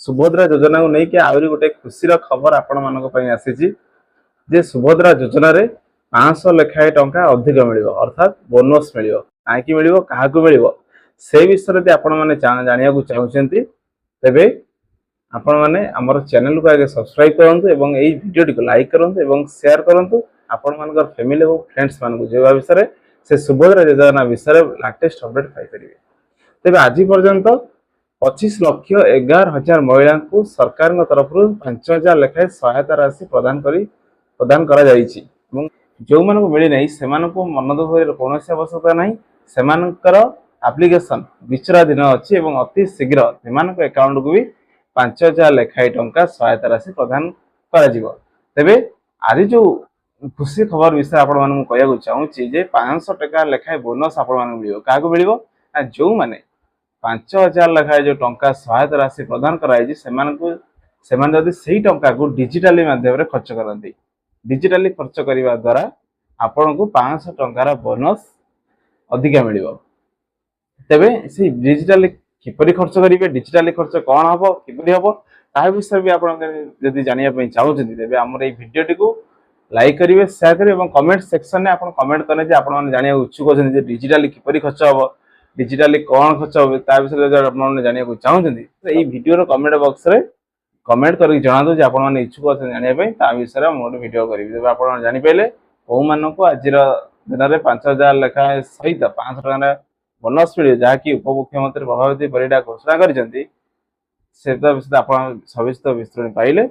सुभद्रा योजना को लेकिन आहरी गोटे खुशी खबर आपण मान आसी जे सुभद्रा योजना रे 500 लेखाए टंका अधिक मिल अर्थात बोनस मिल कहीं मिल क्या मिल से विषय आपण मैंने जाना चाहते तेरे आपण मैंने आमर चैनल को आगे सब्सक्राइब करूँ एवं यही वीडियो को लाइक करूँ एवं शेयर करूँ आपण मान फैमिली और फ्रेंड्स मान जो विषय से सुभद्रा योजना विषय लाटेस्ट अपडेट पाइपर तेज आज पर्यंत 25,11,000 महिला को सरकार तरफ 5,000 लेखाएं सहायता राशि प्रदान करा जाइछि। जो मानको मिली नहीं से मानको मन दुख कौन आवश्यकता नहीं से एप्लिकेशन विचाराधीन अच्छी और अति शीघ्र से अकाउंट को भी 5,000 लेखाएं टंका सहायता राशि प्रदान करा तेबे आज जो खुशी खबर विषय आपण कहूँ चाहूँगी जे 500 टका लेखाएं बोनस आपण मिल क्या मिल जो मैंने 5,000 लेखाएं जो टंका सहायता राशि प्रदान कराई से टंका को डिजिटाली माध्यम खर्च करती डिजिटाली खर्च करने द्वारा आपण को 500 टंकार बोनस अधिका मिल तेबे से डिजिटाली किपरि खर्च करेंगे डिजिटाली खर्च कौन हम किपरि हम ता विषय भी आप जानापी चाहते तेज आम भिडियोटी को लाइक करेंगे शेयर करेंगे और कमेंट सेक्शन में आप कमेंट करें जाना इच्छुक अच्छे डिजिटाली किपरि खर्च हम डिजिटाली कौन खर्च हो आपने जाना चाहते ये वीडियो कमेंट बॉक्स रे कमेंट करके जनातु जे आपण माने इच्छुक अच्छे जानापी ता विषय में गोटे वीडियो करी तेज आप जानीपारे कौ मानक आज दिन में 5,000 लेखाएं सहित 500 टका बोनस मिले जहाँकि उपमुख्यमंत्री प्रभावती परिडा घोषणा कर सविस्तर विस्तृत पाइले।